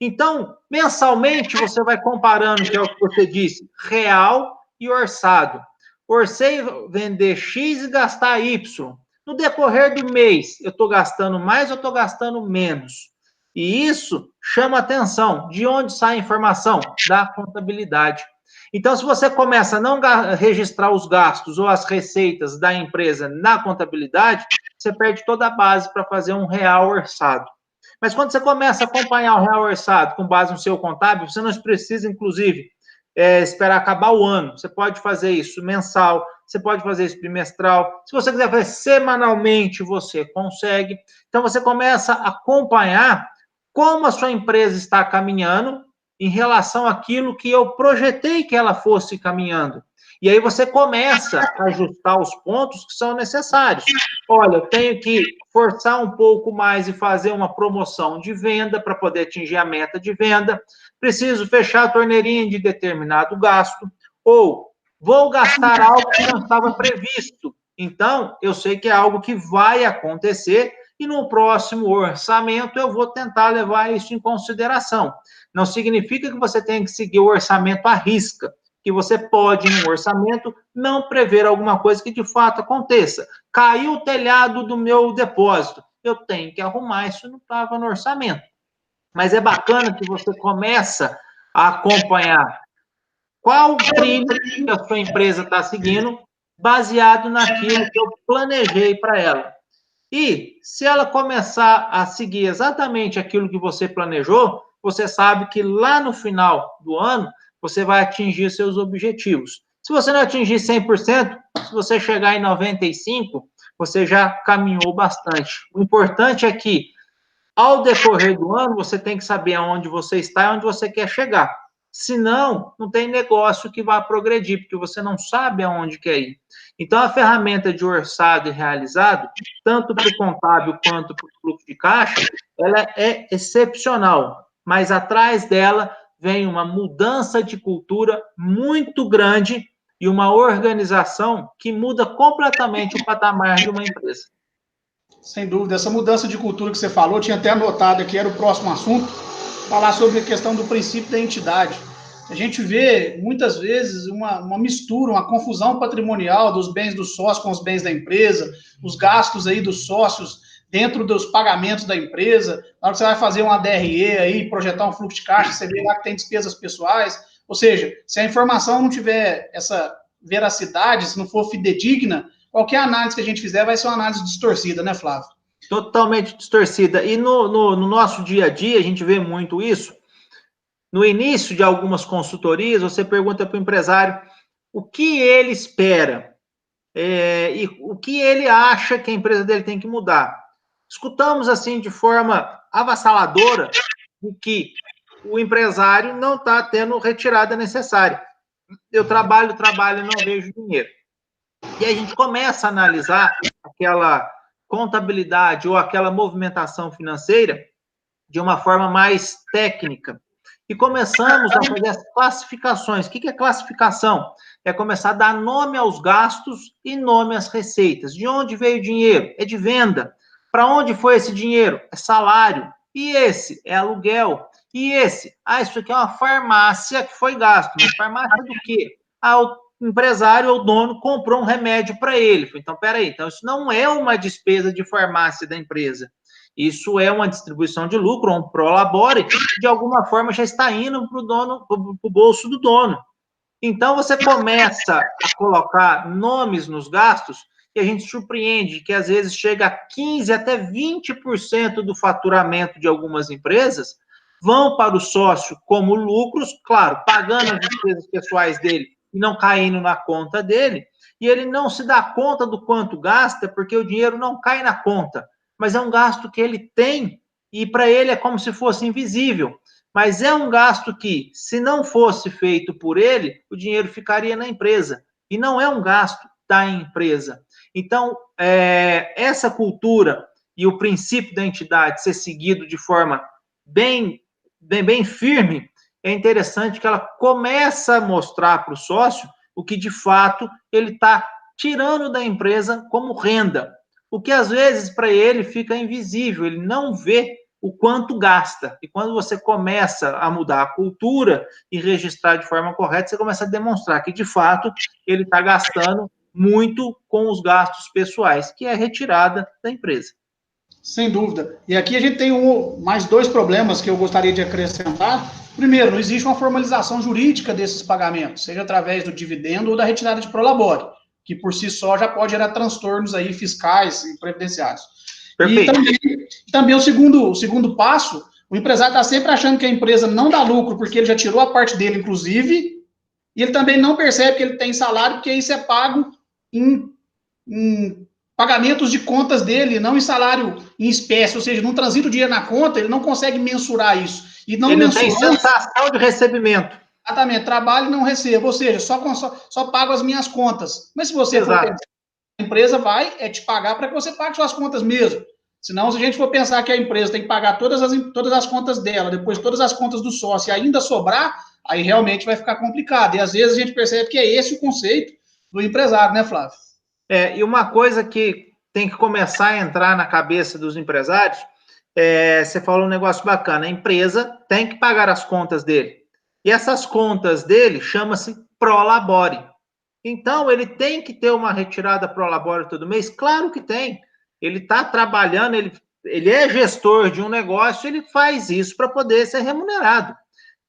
Então, mensalmente, você vai comparando, que é o que você disse, real e orçado. Orcei vender X e gastar Y. No decorrer do mês, eu estou gastando mais ou estou gastando menos? E isso chama atenção. De onde sai a informação? Da contabilidade. Então, se você começa a não registrar os gastos ou as receitas da empresa na contabilidade, você perde toda a base para fazer um real orçado. Mas quando você começa a acompanhar o real orçado com base no seu contábil, você não precisa, inclusive, esperar acabar o ano. Você pode fazer isso mensal, você pode fazer isso bimestral. Se você quiser fazer semanalmente, você consegue. Então, você começa a acompanhar como a sua empresa está caminhando em relação àquilo que eu projetei que ela fosse caminhando. E aí você começa a ajustar os pontos que são necessários. Olha, eu tenho que forçar um pouco mais e fazer uma promoção de venda para poder atingir a meta de venda. Preciso fechar a torneirinha de determinado gasto. Ou vou gastar algo que não estava previsto. Então, eu sei que é algo que vai acontecer e no próximo orçamento eu vou tentar levar isso em consideração. Não significa que você tenha que seguir o orçamento à risca, que você pode, no orçamento, não prever alguma coisa que de fato aconteça. Caiu o telhado do meu depósito, eu tenho que arrumar, isso não estava no orçamento. Mas é bacana que você começa a acompanhar qual o trilho que a sua empresa está seguindo, baseado naquilo que eu planejei para ela. E se ela começar a seguir exatamente aquilo que você planejou, você sabe que lá no final do ano você vai atingir seus objetivos. Se você não atingir 100%, se você chegar em 95%, você já caminhou bastante. O importante é que, ao decorrer do ano, você tem que saber aonde você está e onde você quer chegar. Senão, não tem negócio que vá progredir, porque você não sabe aonde quer ir. Então, a ferramenta de orçado e realizado, tanto para o contábil quanto para o fluxo de caixa, ela é excepcional. Mas atrás dela vem uma mudança de cultura muito grande e uma organização que muda completamente o patamar de uma empresa. Sem dúvida, essa mudança de cultura que você falou, tinha até anotado aqui, era o próximo assunto, falar sobre a questão do princípio da entidade. A gente vê, muitas vezes, uma mistura, uma confusão patrimonial dos bens do sócio com os bens da empresa, os gastos aí dos sócios dentro dos pagamentos da empresa. Na hora que você vai fazer uma DRE aí, projetar um fluxo de caixa, você vê lá que tem despesas pessoais. Ou seja, se a informação não tiver essa veracidade, se não for fidedigna, qualquer análise que a gente fizer vai ser uma análise distorcida, né, Flávio? Totalmente distorcida. E no nosso dia a dia, a gente vê muito isso. No início de algumas consultorias, você pergunta para o empresário o que ele espera e o que ele acha que a empresa dele tem que mudar. Escutamos, assim, de forma avassaladora, que o empresário não está tendo retirada necessária. Eu trabalho e não vejo dinheiro. E a gente começa a analisar aquela contabilidade ou aquela movimentação financeira de uma forma mais técnica. E começamos a fazer as classificações. O que é classificação? É começar a dar nome aos gastos e nome às receitas. De onde veio o dinheiro? É de venda. Para onde foi esse dinheiro? É salário. E esse? É aluguel. E esse? Isso aqui é uma farmácia que foi gasto. Mas farmácia do quê? O empresário ou dono comprou um remédio para ele. Então, peraí, então isso não é uma despesa de farmácia da empresa. Isso é uma distribuição de lucro, um prolabore, que de alguma forma já está indo para o dono, para o bolso do dono. Então, você começa a colocar nomes nos gastos e a gente surpreende que, às vezes, chega a 15% até 20% do faturamento de algumas empresas vão para o sócio como lucros, claro, pagando as despesas pessoais dele e não caindo na conta dele, e ele não se dá conta do quanto gasta, porque o dinheiro não cai na conta, mas é um gasto que ele tem e para ele é como se fosse invisível. Mas é um gasto que, se não fosse feito por ele, o dinheiro ficaria na empresa. E não é um gasto da empresa. Então, essa cultura e o princípio da entidade ser seguido de forma bem firme, é interessante que ela começa a mostrar para o sócio o que, de fato, ele está tirando da empresa como renda. O que, às vezes, para ele fica invisível, ele não vê o quanto gasta. E quando você começa a mudar a cultura e registrar de forma correta, você começa a demonstrar que, de fato, ele está gastando muito com os gastos pessoais, que é a retirada da empresa. Sem dúvida. E aqui a gente tem mais dois problemas que eu gostaria de acrescentar. Primeiro, não existe uma formalização jurídica desses pagamentos, seja através do dividendo ou da retirada de prolabore, que por si só já pode gerar transtornos aí fiscais e previdenciários. Perfeito. E também o segundo passo, o empresário está sempre achando que a empresa não dá lucro porque ele já tirou a parte dele, inclusive, e ele também não percebe que ele tem salário, porque isso é pago em pagamentos de contas dele, não em salário em espécie, ou seja, não transita o dinheiro na conta, ele não consegue mensurar isso. E não ele não tem sensação de recebimento. Exatamente, trabalho e não recebo, ou seja, só pago as minhas contas. Mas se você for pensar, a empresa vai te pagar para que você pague suas contas mesmo. Senão, se a gente for pensar que a empresa tem que pagar todas as contas dela, depois todas as contas do sócio e ainda sobrar, aí realmente vai ficar complicado. E às vezes a gente percebe que é esse o conceito do empresário, né, Flávio? E uma coisa que tem que começar a entrar na cabeça dos empresários, você falou um negócio bacana, a empresa tem que pagar as contas dele. E essas contas dele chama-se Prolabore. Então, ele tem que ter uma retirada Prolabore todo mês? Claro que tem. Ele está trabalhando, ele é gestor de um negócio, ele faz isso para poder ser remunerado.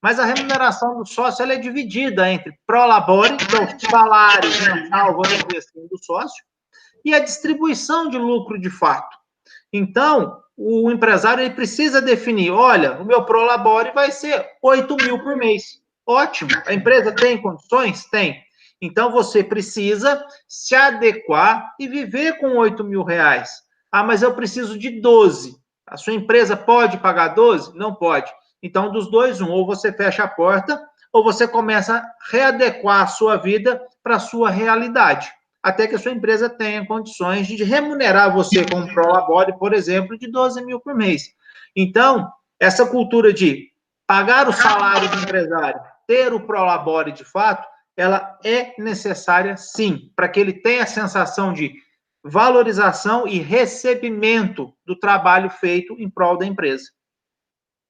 Mas a remuneração do sócio ela é dividida entre Prolabore, que é o salário mensal, vamos dizer assim, do sócio, e a distribuição de lucro de fato. Então, o empresário ele precisa definir, olha, o meu Prolabore vai ser 8 mil por mês. Ótimo. A empresa tem condições? Tem. Então, você precisa se adequar e viver com 8 mil reais. Ah, mas eu preciso de 12. A sua empresa pode pagar 12? Não pode. Então, dos dois, ou você fecha a porta, ou você começa a readequar a sua vida para a sua realidade, até que a sua empresa tenha condições de remunerar você com um Prolabore, por exemplo, de 12 mil por mês. Então, essa cultura de pagar o salário do empresário, ter o Prolabore de fato, ela é necessária, sim, para que ele tenha a sensação de valorização e recebimento do trabalho feito em prol da empresa.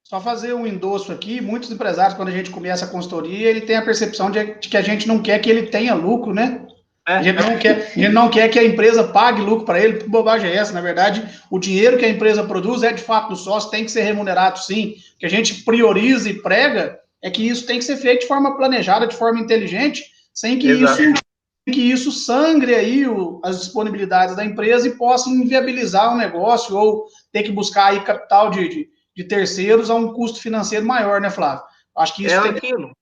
Só fazer um endosso aqui, muitos empresários, quando a gente começa a consultoria, ele tem a percepção de que a gente não quer que ele tenha lucro, né? A gente não quer que a empresa pague lucro para ele, que bobagem é essa? Na verdade, o dinheiro que a empresa produz é de fato do sócio, tem que ser remunerado sim. O que a gente prioriza e prega é que isso tem que ser feito de forma planejada, de forma inteligente, sem que isso sangre aí as disponibilidades da empresa e possa inviabilizar o negócio ou ter que buscar aí capital de terceiros a um custo financeiro maior, né, Flávio? Acho que isso aquilo.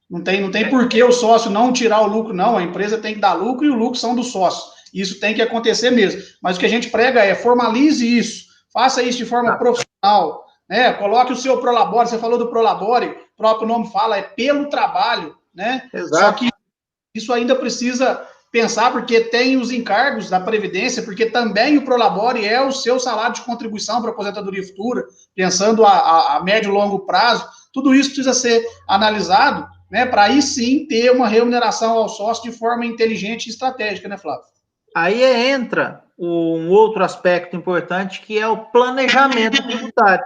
Não tem por que o sócio não tirar o lucro, não. A empresa tem que dar lucro e o lucro são dos sócios. Isso tem que acontecer mesmo. Mas o que a gente prega é formalize isso, faça isso de forma profissional, né? Coloque o seu Prolabore, você falou do Prolabore, o próprio nome fala, é pelo trabalho, né? Exato. Só que isso ainda precisa pensar, porque tem os encargos da Previdência, porque também o Prolabore é o seu salário de contribuição para a aposentadoria futura, pensando a médio e longo prazo. Tudo isso precisa ser analisado, né, para aí sim ter uma remuneração ao sócio de forma inteligente e estratégica, né, Flávio? Aí entra um outro aspecto importante, que é o planejamento tributário.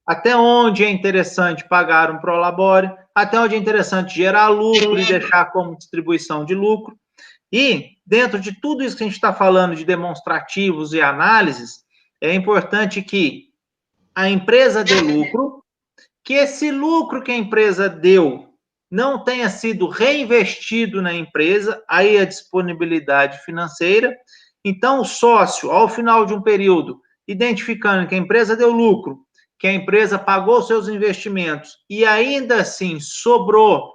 Até onde é interessante pagar um Prolabore, até onde é interessante gerar lucro e deixar como distribuição de lucro. E, dentro de tudo isso que a gente está falando de demonstrativos e análises, é importante que a empresa dê lucro, que esse lucro que a empresa deu não tenha sido reinvestido na empresa, aí a disponibilidade financeira. Então, o sócio, ao final de um período, identificando que a empresa deu lucro, que a empresa pagou seus investimentos e ainda assim sobrou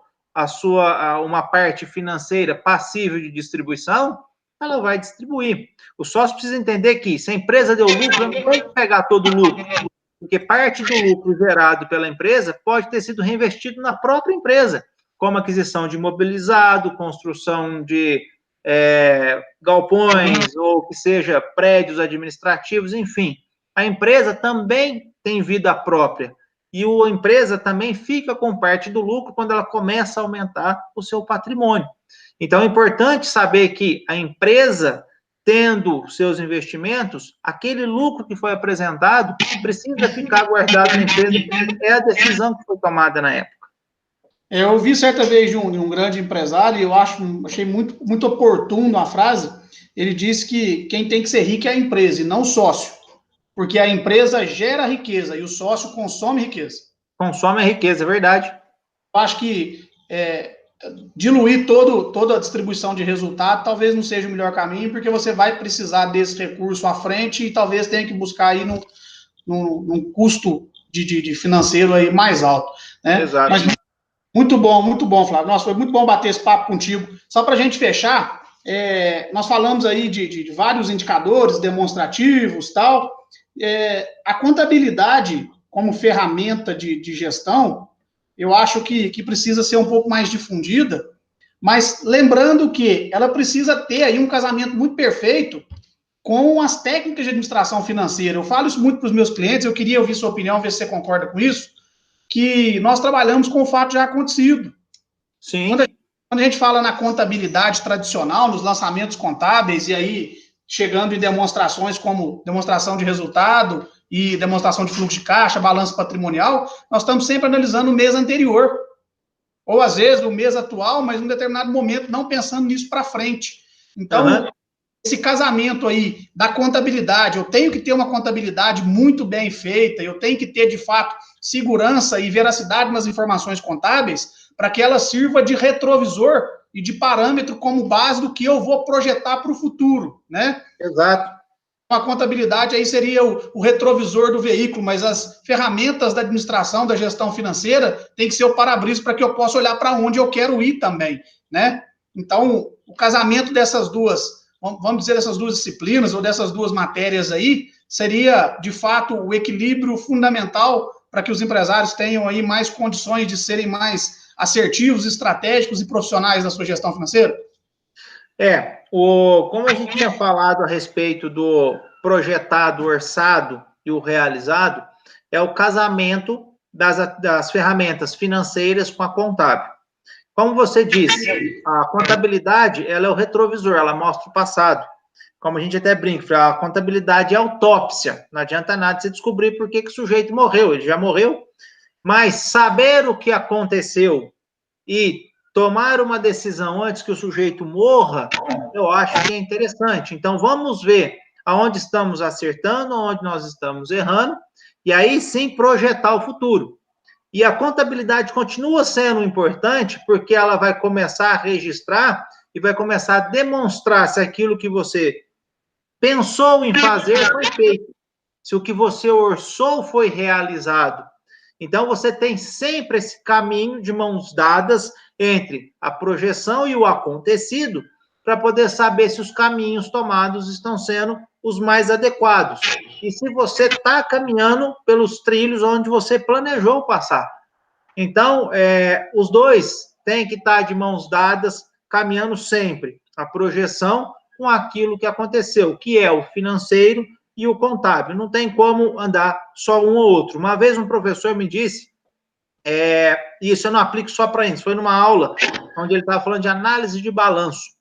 uma parte financeira passível de distribuição, ela vai distribuir. O sócio precisa entender que se a empresa deu lucro, não tem que pegar todo o lucro, porque parte do lucro gerado pela empresa pode ter sido reinvestido na própria empresa, como aquisição de imobilizado, construção de galpões, ou que seja prédios administrativos, enfim. A empresa também tem vida própria, e a empresa também fica com parte do lucro quando ela começa a aumentar o seu patrimônio. Então, é importante saber que a empresa, tendo seus investimentos, aquele lucro que foi apresentado precisa ficar guardado na empresa, porque é a decisão que foi tomada na época. Eu ouvi certa vez de um grande empresário, e eu achei muito, muito oportuno a frase. Ele disse que quem tem que ser rico é a empresa e não o sócio, porque a empresa gera riqueza e o sócio consome riqueza. Consome a riqueza, é verdade. Eu acho que diluir toda a distribuição de resultado talvez não seja o melhor caminho, porque você vai precisar desse recurso à frente e talvez tenha que buscar aí num custo de financeiro aí mais alto, né? Exato. Mas muito bom, Flávio. Nossa, foi muito bom bater esse papo contigo. Só para a gente fechar, nós falamos aí de vários indicadores demonstrativos, tal. A contabilidade como ferramenta de gestão, eu acho que precisa ser um pouco mais difundida, mas lembrando que ela precisa ter aí um casamento muito perfeito com as técnicas de administração financeira. Eu falo isso muito para os meus clientes, eu queria ouvir sua opinião, ver se você concorda com isso, que nós trabalhamos com o fato já acontecido. Sim. Quando a gente fala na contabilidade tradicional, nos lançamentos contábeis, e aí chegando em demonstrações como demonstração de resultado e demonstração de fluxo de caixa, balanço patrimonial, nós estamos sempre analisando o mês anterior, ou às vezes o mês atual, mas em um determinado momento não pensando nisso para frente. Então, esse casamento aí da contabilidade, eu tenho que ter uma contabilidade muito bem feita, eu tenho que ter, de fato, segurança e veracidade nas informações contábeis, para que ela sirva de retrovisor e de parâmetro como base do que eu vou projetar para o futuro, né? Exato. A contabilidade aí seria o retrovisor do veículo, mas as ferramentas da administração, da gestão financeira, tem que ser o para-brisa para que eu possa olhar para onde eu quero ir também, né? Então, o casamento dessas duas, vamos dizer, dessas duas disciplinas ou dessas duas matérias aí, seria, de fato, o equilíbrio fundamental para que os empresários tenham aí mais condições de serem mais assertivos, estratégicos e profissionais na sua gestão financeira? Como a gente tinha falado a respeito do projetado, orçado e o realizado, é o casamento das ferramentas financeiras com a contábil. Como você disse, a contabilidade, ela é o retrovisor, ela mostra o passado. Como a gente até brinca, a contabilidade é autópsia. Não adianta nada você descobrir por que o sujeito morreu, ele já morreu. Mas saber o que aconteceu e tomar uma decisão antes que o sujeito morra, eu acho que é interessante. Então, vamos ver aonde estamos acertando, aonde nós estamos errando, e aí sim projetar o futuro. E a contabilidade continua sendo importante, porque ela vai começar a registrar e vai começar a demonstrar se aquilo que você pensou em fazer foi feito, se o que você orçou foi realizado. Então, você tem sempre esse caminho de mãos dadas entre a projeção e o acontecido, para poder saber se os caminhos tomados estão sendo os mais adequados. E se você está caminhando pelos trilhos onde você planejou passar. Então, os dois têm que estar de mãos dadas, caminhando sempre. A projeção com aquilo que aconteceu, que é o financeiro e o contábil. Não tem como andar só um ou outro. Uma vez um professor me disse, e isso eu não aplico só para isso, foi numa aula onde ele estava falando de análise de balanço.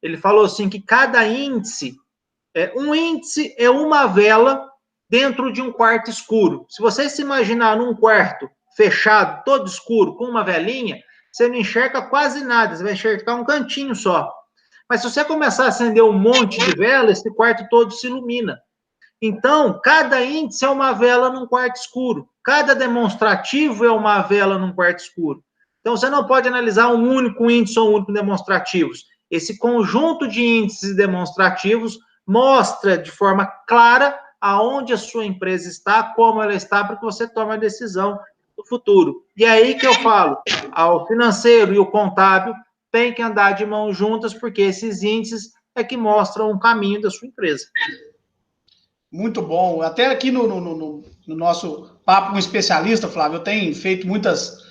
Ele falou assim que cada índice, um índice é uma vela dentro de um quarto escuro. Se você se imaginar num quarto fechado, todo escuro, com uma velinha, você não enxerga quase nada, você vai enxergar um cantinho só. Mas se você começar a acender um monte de vela, esse quarto todo se ilumina. Então, cada índice é uma vela num quarto escuro. Cada demonstrativo é uma vela num quarto escuro. Então, você não pode analisar um único índice ou um único demonstrativo. Esse conjunto de índices demonstrativos mostra de forma clara aonde a sua empresa está, como ela está, para que você tome a decisão do futuro. E é aí que eu falo, o financeiro e o contábil têm que andar de mãos juntas, porque esses índices é que mostram o caminho da sua empresa. Muito bom. Até aqui no nosso papo com especialista, Flávio, eu tenho feito muitas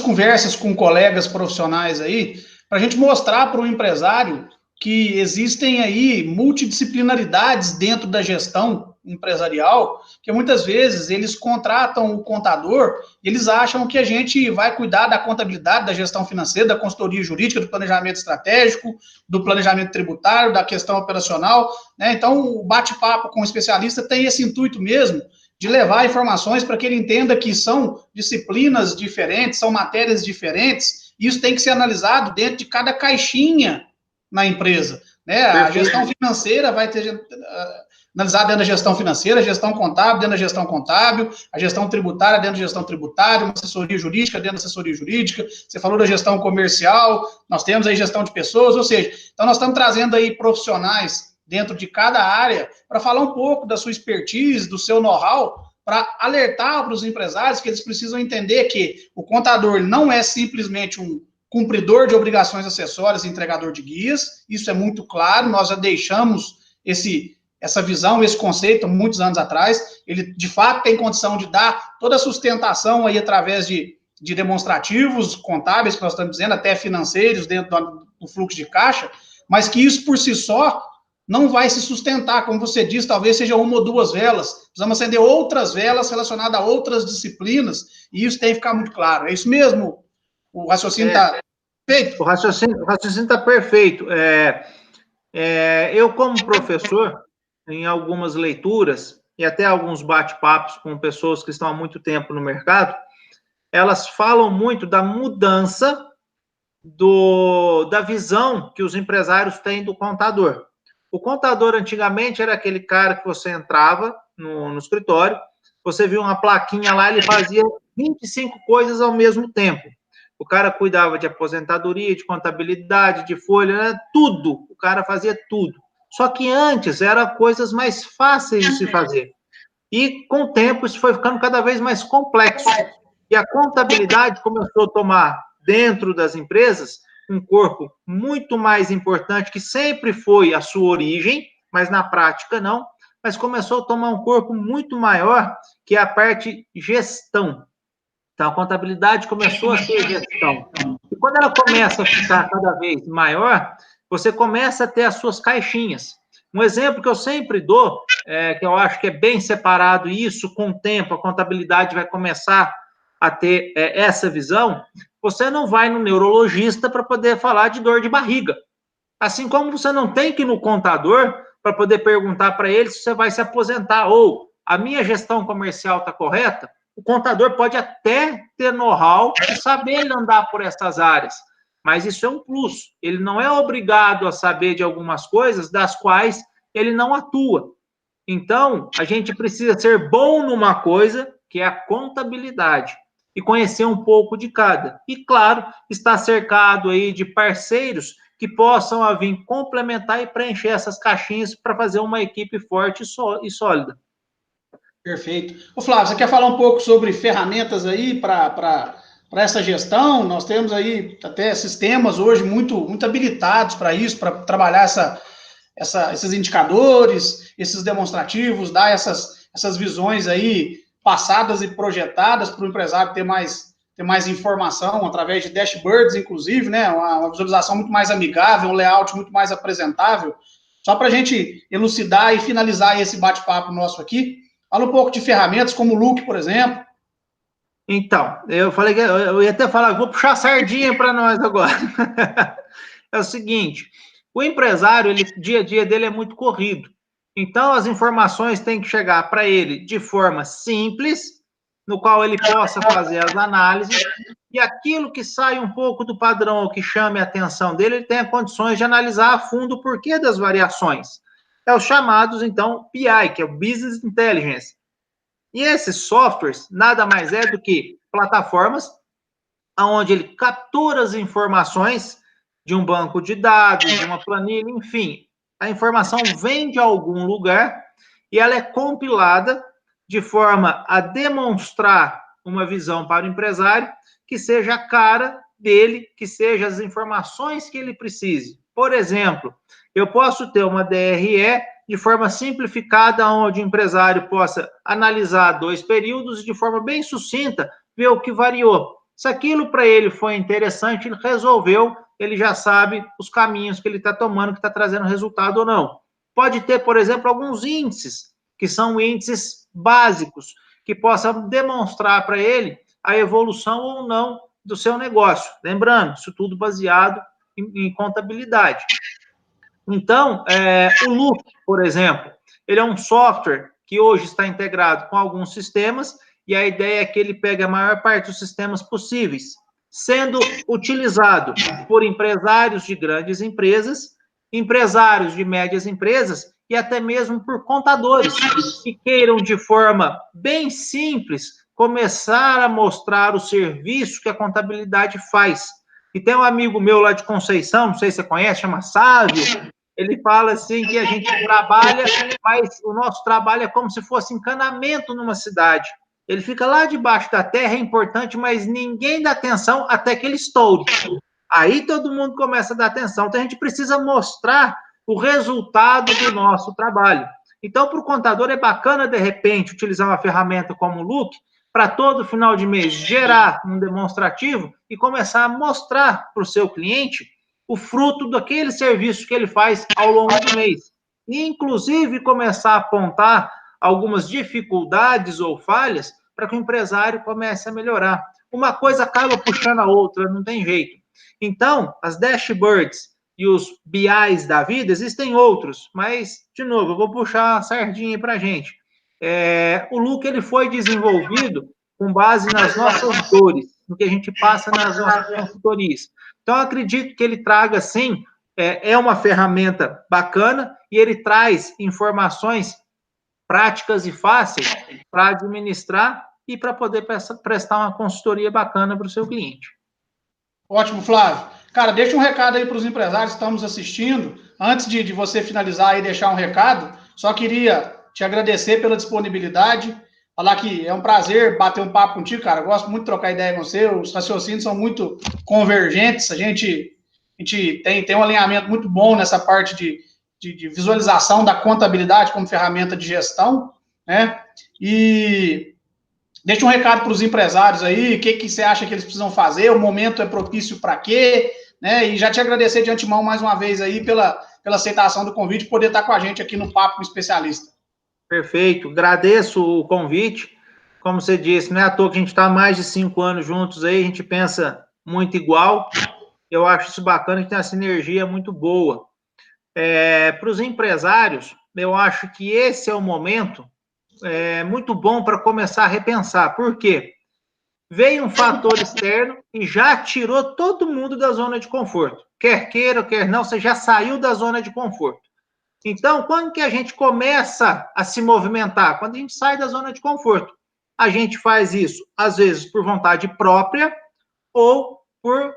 conversas com colegas profissionais aí, para a gente mostrar para o empresário que existem aí multidisciplinaridades dentro da gestão empresarial, que muitas vezes eles contratam o contador, eles acham que a gente vai cuidar da contabilidade, da gestão financeira, da consultoria jurídica, do planejamento estratégico, do planejamento tributário, da questão operacional, né? Então, o bate-papo com o especialista tem esse intuito mesmo, de levar informações para que ele entenda que são disciplinas diferentes, são matérias diferentes, e isso tem que ser analisado dentro de cada caixinha na empresa, né? A gestão financeira vai ter analisada dentro da gestão financeira, a gestão contábil dentro da gestão contábil, a gestão tributária dentro da gestão tributária, uma assessoria jurídica dentro da assessoria jurídica, você falou da gestão comercial, nós temos aí gestão de pessoas, ou seja, então nós estamos trazendo aí profissionais dentro de cada área, para falar um pouco da sua expertise, do seu know-how, para alertar para os empresários que eles precisam entender que o contador não é simplesmente um cumpridor de obrigações acessórias e entregador de guias, isso é muito claro, nós já deixamos esse essa visão, esse conceito, muitos anos atrás. Ele, de fato, tem condição de dar toda a sustentação aí através de demonstrativos contábeis, que nós estamos dizendo, até financeiros, dentro do fluxo de caixa, mas que isso, por si só, não vai se sustentar. Como você disse, talvez seja uma ou duas velas. Precisamos acender outras velas relacionadas a outras disciplinas, e isso tem que ficar muito claro. É isso mesmo? O raciocínio está perfeito? O raciocínio está perfeito. Eu, como professor, em algumas leituras e até alguns bate-papos com pessoas que estão há muito tempo no mercado, elas falam muito da mudança da visão que os empresários têm do contador. O contador, antigamente, era aquele cara que você entrava no escritório, você viu uma plaquinha lá, ele fazia 25 coisas ao mesmo tempo. O cara cuidava de aposentadoria, de contabilidade, de folha, né? Tudo. O cara fazia tudo. Só que antes eram coisas mais fáceis de se fazer. E, com o tempo, isso foi ficando cada vez mais complexo. E a contabilidade começou a tomar, dentro das empresas, um corpo muito mais importante, que sempre foi a sua origem, mas na prática não, mas começou a tomar um corpo muito maior, que é a parte gestão. Então, a contabilidade começou a ser gestão. E quando ela começa a ficar cada vez maior, você começa a ter as suas caixinhas. Um exemplo que eu sempre dou, que eu acho que é bem separado, e isso, com o tempo, a contabilidade vai começar a ter essa visão. Você não vai no neurologista para poder falar de dor de barriga. Assim como você não tem que ir no contador para poder perguntar para ele se você vai se aposentar, ou a minha gestão comercial está correta. O contador pode até ter know-how e saber andar por essas áreas, mas isso é um plus. Ele não é obrigado a saber de algumas coisas das quais ele não atua. Então, a gente precisa ser bom numa coisa, que é a contabilidade, e conhecer um pouco de cada. E, claro, estar cercado aí de parceiros que possam vir complementar e preencher essas caixinhas para fazer uma equipe forte e sólida. Perfeito. Ô, Flávio, você quer falar um pouco sobre ferramentas aí para essa gestão? Nós temos aí até sistemas hoje muito habilitados para isso, para trabalhar esses indicadores, esses demonstrativos, dar essas visões aí passadas e projetadas para o empresário ter mais informação através de dashboards, inclusive, né? Uma visualização muito mais amigável, um layout muito mais apresentável. Só para a gente elucidar e finalizar esse bate-papo nosso aqui, fala um pouco de ferramentas como o Look, por exemplo. Então, eu falei que eu ia até falar, vou puxar a sardinha para nós agora. É o seguinte, o empresário, dia a dia dele é muito corrido. Então, as informações têm que chegar para ele de forma simples, no qual ele possa fazer as análises, e aquilo que sai um pouco do padrão, ou que chame a atenção dele, ele tenha condições de analisar a fundo o porquê das variações. É os chamados, então, BI, que é o Business Intelligence. E esses softwares nada mais é do que plataformas onde ele captura as informações de um banco de dados, de uma planilha, enfim. A informação vem de algum lugar e ela é compilada de forma a demonstrar uma visão para o empresário que seja a cara dele, que seja as informações que ele precise. Por exemplo, eu posso ter uma DRE de forma simplificada, onde o empresário possa analisar 2 períodos e de forma bem sucinta ver o que variou. Se aquilo para ele foi interessante, ele resolveu, ele já sabe os caminhos que ele está tomando, que está trazendo resultado ou não. Pode ter, por exemplo, alguns índices, que são índices básicos, que possam demonstrar para ele a evolução ou não do seu negócio. Lembrando, isso tudo baseado em contabilidade. Então, o Look, por exemplo, ele é um software que hoje está integrado com alguns sistemas, e a ideia é que ele pegue a maior parte dos sistemas possíveis, sendo utilizado por empresários de grandes empresas, empresários de médias empresas e até mesmo por contadores que queiram, de forma bem simples, começar a mostrar o serviço que a contabilidade faz. E tem um amigo meu lá de Conceição, não sei se você conhece, chama Sávio. Ele fala assim que a gente trabalha, mas o nosso trabalho é como se fosse encanamento numa cidade. Ele fica lá debaixo da terra, é importante, mas ninguém dá atenção até que ele estoure. Aí todo mundo começa a dar atenção. Então a gente precisa mostrar o resultado do nosso trabalho. Então, para o contador é bacana, de repente, utilizar uma ferramenta como o Look para todo final de mês gerar um demonstrativo e começar a mostrar para o seu cliente o fruto daquele serviço que ele faz ao longo do mês. E, inclusive, começar a apontar algumas dificuldades ou falhas para que o empresário comece a melhorar. Uma coisa acaba puxando a outra, não tem jeito. Então, as dashboards e os BIs da vida, existem outros, mas, de novo, eu vou puxar a sardinha para a gente. O Look ele foi desenvolvido com base nas nossas dores, no que a gente passa nas nossas consultorias. Então, eu acredito que ele traga, sim, é uma ferramenta bacana e ele traz informações práticas e fáceis para administrar e para poder prestar uma consultoria bacana para o seu cliente. Ótimo, Flávio. Cara, deixa um recado aí para os empresários que estamos assistindo. Antes de você finalizar e deixar um recado, só queria te agradecer pela disponibilidade, falar que é um prazer bater um papo contigo, cara. Eu gosto muito de trocar ideia com você, os raciocínios são muito convergentes, a gente tem um alinhamento muito bom nessa parte de visualização da contabilidade como ferramenta de gestão, né? E deixa um recado para os empresários aí, o que você acha que eles precisam fazer, o momento é propício para quê, né? E já te agradecer de antemão mais uma vez aí pela aceitação do convite, poder estar com a gente aqui no Papo com Especialista. Perfeito, agradeço o convite. Como você disse, não é à toa que a gente está há mais de 5 anos juntos aí, a gente pensa muito igual. Eu acho isso bacana, que tem uma sinergia muito boa. Para os empresários, eu acho que esse é o momento muito bom para começar a repensar. Por quê? Veio um fator externo e já tirou todo mundo da zona de conforto. Quer queira, quer não, você já saiu da zona de conforto. Então, quando que a gente começa a se movimentar? Quando a gente sai da zona de conforto. A gente faz isso, às vezes, por vontade própria ou por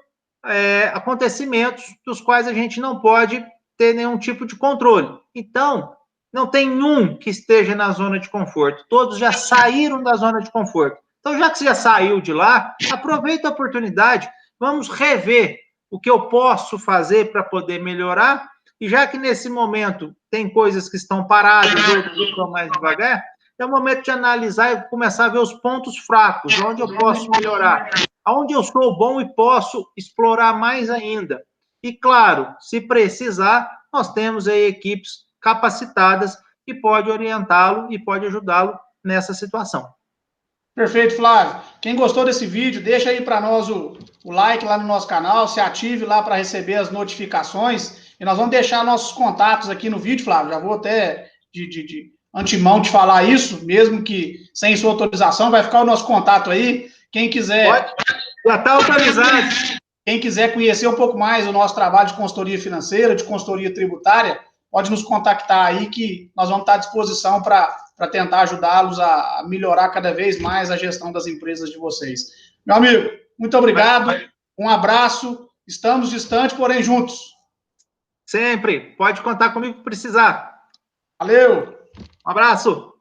acontecimentos dos quais a gente não pode ter nenhum tipo de controle. Então, não tem um que esteja na zona de conforto. Todos já saíram da zona de conforto. Então, já que você já saiu de lá, aproveita a oportunidade, vamos rever o que eu posso fazer para poder melhorar. E já que nesse momento tem coisas que estão paradas, outras que estão mais devagar, é o momento de analisar e começar a ver os pontos fracos, onde eu posso melhorar, onde eu sou bom e posso explorar mais ainda. E, claro, se precisar, nós temos aí equipes capacitadas que pode orientá-lo e pode ajudá-lo nessa situação. Perfeito, Flávio. Quem gostou desse vídeo, deixa aí para nós o like lá no nosso canal, se ative lá para receber as notificações. E nós vamos deixar nossos contatos aqui no vídeo, Flávio. Já vou até de antemão te falar isso, mesmo que sem sua autorização, vai ficar o nosso contato aí. Quem quiser. Já está autorizado. Quem quiser conhecer um pouco mais o nosso trabalho de consultoria financeira, de consultoria tributária, pode nos contactar aí que nós vamos estar à disposição para tentar ajudá-los a melhorar cada vez mais a gestão das empresas de vocês. Meu amigo, muito obrigado, um abraço, estamos distantes, porém juntos. Sempre, pode contar comigo se precisar. Valeu! Um abraço!